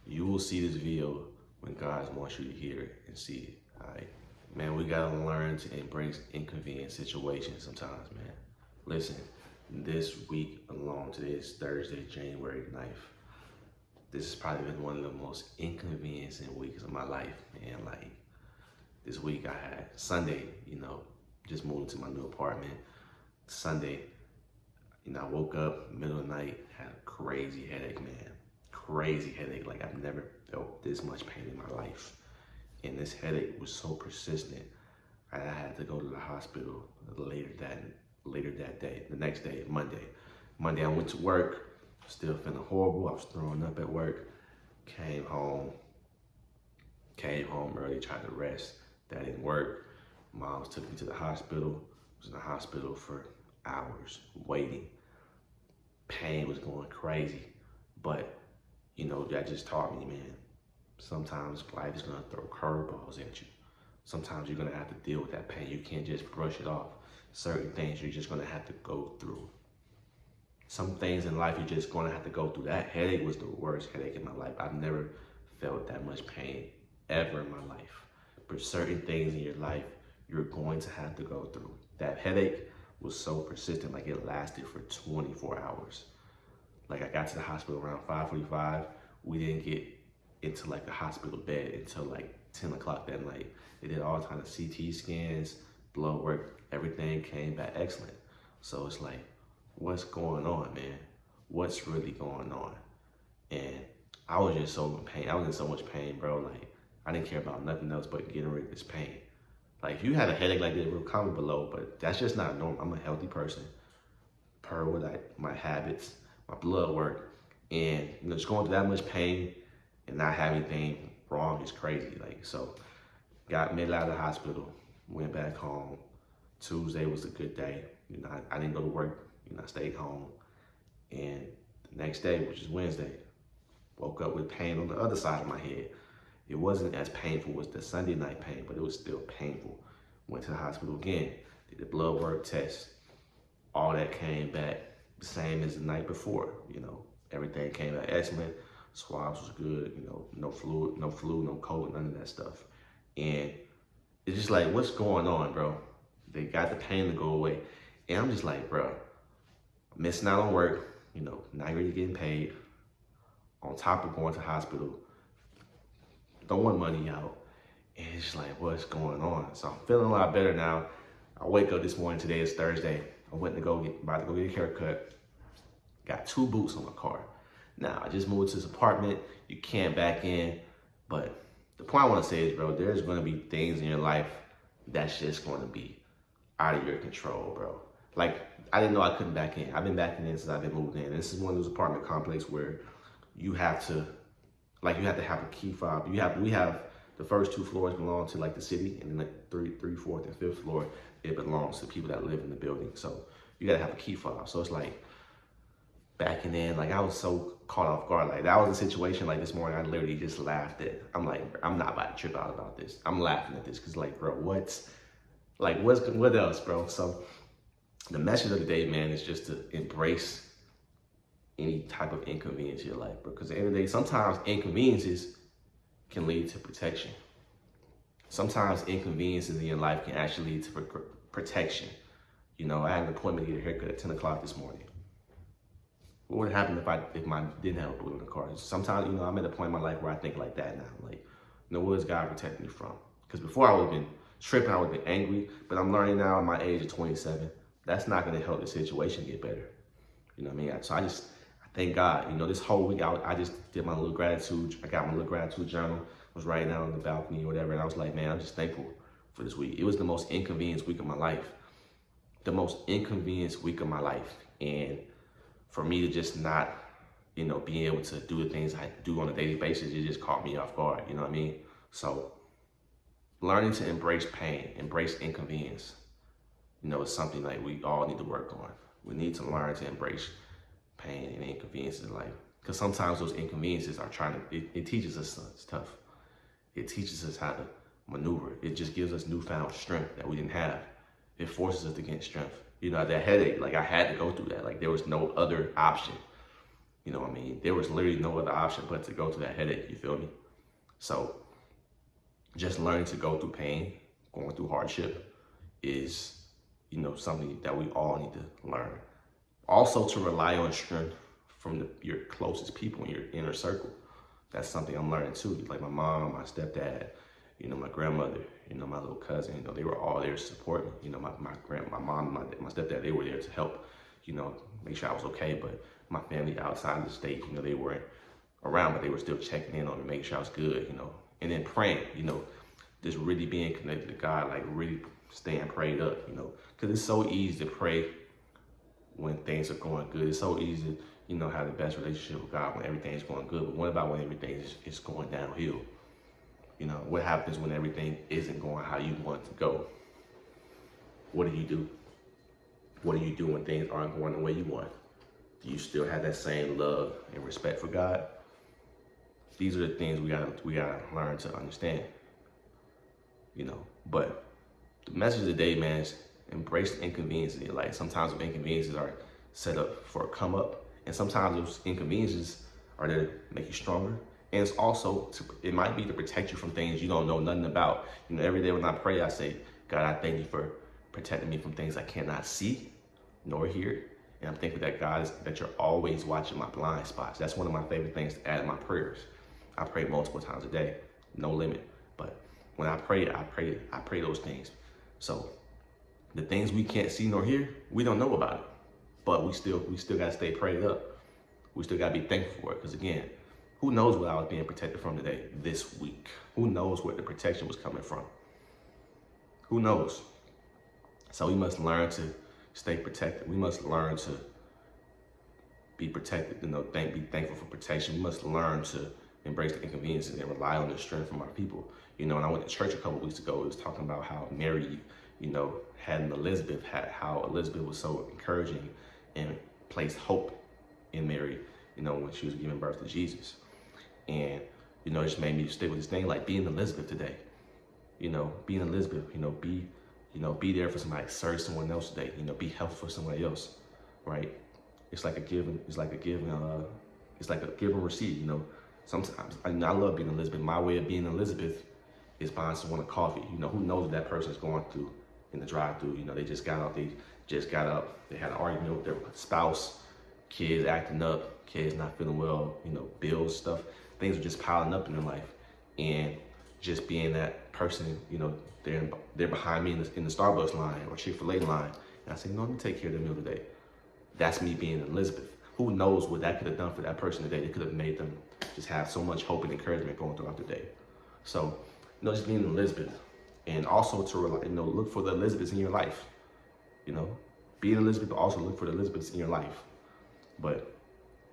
You will see this video when God wants you to hear it and see it. All right, man. We gotta learn to embrace inconvenient situations sometimes, man. Listen, this week alone, today is Thursday, January 9th. This has probably been one of the most inconveniencing weeks of my life, man. Like this week, I had Sunday, just moved to my new apartment. Sunday, I woke up middle of the night, had a crazy headache, man. Crazy headache. Like I've never felt this much pain in my life. And this headache was so persistent. I had to go to the hospital later that day, the next day, Monday. Monday I went to work, still feeling horrible. I was throwing up at work. Came home early, tried to rest. That didn't work. Mom took me to the hospital. I was in the hospital for hours waiting. Pain was going crazy. But, that just taught me, man, sometimes life is gonna throw curveballs at you. Sometimes you're gonna have to deal with that pain. You can't just brush it off. Certain things you're just gonna have to go through. Some things in life you're just gonna have to go through. That headache was the worst headache in my life. I've never felt that much pain ever in my life. But certain things in your life you're going to have to go through. That headache was so persistent, like it lasted for 24 hours. Like I got to the hospital around 5:45. We didn't get into like the hospital bed until like 10 o'clock that night. They did all kinds of CT scans, blood work, everything came back excellent. So it's like, what's going on, man? What's really going on? And I was just so in pain. I was in so much pain, bro. Like I didn't care about nothing else but getting rid of this pain. Like if you had a headache like this, comment below, but that's just not normal. I'm a healthy person, per what my habits, my blood work, and just going through that much pain and not having anything wrong is crazy. Like so, got made out of the hospital, went back home. Tuesday was a good day. I didn't go to work. I stayed home, and the next day, which is Wednesday, woke up with pain on the other side of my head. It wasn't as painful as the Sunday night pain, but it was still painful. Went to the hospital again, did the blood work test. All that came back the same as the night before. Everything came back excellent. Swabs was good. No flu, no COVID, none of that stuff. And it's just like, what's going on, bro? They got the pain to go away. And I'm just like, bro, missing out on work, not really getting paid, on top of going to hospital, throwing money out. And it's just like, what's going on? So I'm feeling a lot better now. I wake up this morning, today is Thursday. I went to about to go get a haircut. Got 2 boots on my car. Now, I just moved to this apartment. You can't back in. But the point I want to say is, bro, there's going to be things in your life that's just going to be out of your control, bro. Like, I didn't know I couldn't back in. I've been backing in since I've been moved in. This is one of those apartment complexes where you have to have a key fob. We have the first 2 floors belong to like the city, and then like 3, 4th, and 5th floor, it belongs to people that live in the building. So you gotta have a key fob. So it's like backing in, like I was so caught off guard. Like that was a situation like this morning, I literally just laughed at. I'm like, I'm not about to trip out about this. I'm laughing at this because like, bro, what else, bro? So the message of the day, man, is just to embrace any type of inconvenience in your life, bro. Because at the end of the day, sometimes inconveniences can lead to protection. Sometimes inconveniences in your life can actually lead to protection. I had an appointment to get a haircut at 10 o'clock this morning. What would happen if I didn't have a blue in the car? Sometimes, I'm at a point in my life where I think like that now. Like, what is God protecting me from? Because before I would have been tripping, I would have been angry. But I'm learning now at my age of 27, that's not going to help the situation get better. You know what I mean? So I thank God. This whole week I just did my little gratitude. I got my little gratitude journal. Was writing out on the balcony or whatever. And I was like, man, I'm just thankful for this week. It was the most inconvenienced week of my life. The most inconvenienced week of my life. And for me to just not, being able to do the things I do on a daily basis, it just caught me off guard. You know what I mean? So learning to embrace pain, embrace inconvenience, is something like we all need to work on. We need to learn to embrace pain and inconveniences in life. Because sometimes those inconveniences are it teaches us stuff. It teaches us how to maneuver. It just gives us newfound strength that we didn't have. It forces us to gain strength. That headache, like I had to go through that. Like there was no other option. You know what I mean? There was literally no other option but to go through that headache, you feel me? So just learning to go through pain, going through hardship is, you know, something that we all need to learn. Also to rely on strength from your closest people in your inner circle. That's something I'm learning too. Like my mom, my stepdad, you know, my grandmother, you know, my little cousin, you know, they were all there to support me. You know, my mom, my stepdad, they were there to help, you know, make sure I was okay. But my family outside of the state, you know, they weren't around, but they were still checking in on me, making sure I was good, you know, and then praying, you know, just really being connected to God, like really staying prayed up, you know, because it's so easy to pray when things are going good. It's so easy to, you know, have the best relationship with God when everything's going good. But what about when everything is going downhill? You know, what happens when everything isn't going how you want it to go? What do you do? What do you do when things aren't going the way you want? Do you still have that same love and respect for God? These are the things we gotta learn to understand. You know, but the message of the day, man, is embrace the inconvenience in your life. Sometimes the inconveniences are set up for a come up, and sometimes those inconveniences are there to make you stronger. And it's also, it might be to protect you from things you don't know nothing about. You know, every day when I pray, I say, God, I thank you for protecting me from things I cannot see nor hear. And I'm thankful that that you're always watching my blind spots. That's one of my favorite things to add in my prayers. I pray multiple times a day, no limit. But when I pray those things. So the things we can't see nor hear, we don't know about it. But we still gotta stay prayed up. We still gotta be thankful for it. Because again, who knows what I was being protected from today, this week? Who knows where the protection was coming from? Who knows? So we must learn to stay protected. We must learn to be protected, you know, be thankful for protection. We must learn to embrace the inconveniences and rely on the strength from our people. You know, and I went to church a couple weeks ago, it was talking about how Mary, you know, how Elizabeth was so encouraging and placed hope in Mary, you know, when she was giving birth to Jesus. And, you know, it just made me stick with this thing, like being Elizabeth today. You know, being Elizabeth, be there for somebody, serve someone else today, you know, be helpful for somebody else, right? It's like a give and receive, you know. Sometimes, I love being Elizabeth. My way of being Elizabeth is buying someone a coffee. You know, who knows what that person's going through in the drive-through. You know, they just got up, they had an argument with their spouse, kids acting up, kids not feeling well, you know, bills, stuff. Things are just piling up in their life. And just being that person, you know, they're behind me in the Starbucks line or Chick-fil-A line. And I say, no, let me take care of them today. That's me being Elizabeth. Who knows what that could have done for that person today? They could have made them just have so much hope and encouragement going throughout the day. So, you know, just being Elizabeth. And also to, you know, look for the Elizabeths in your life. You know, being Elizabeth, but also look for the Elizabeths in your life. But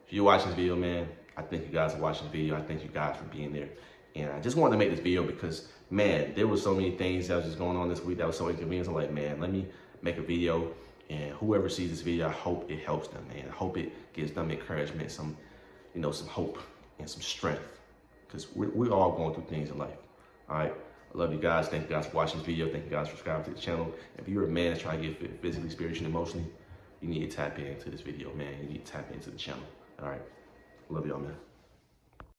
if you're watching this video, man, I thank you guys for watching the video. I thank you guys for being there. And I just wanted to make this video because, man, there was so many things that was just going on this week that was so inconvenient. I'm like, man, let me make a video. And whoever sees this video, I hope it helps them, man. I hope it gives them encouragement, some hope and some strength. Because we're all going through things in life. All right. I love you guys. Thank you guys for watching this video. Thank you guys for subscribing to the channel. If you're a man that's trying to get fit physically, spiritually, emotionally, you need to tap into this video, man. You need to tap into the channel. All right. Love y'all, man.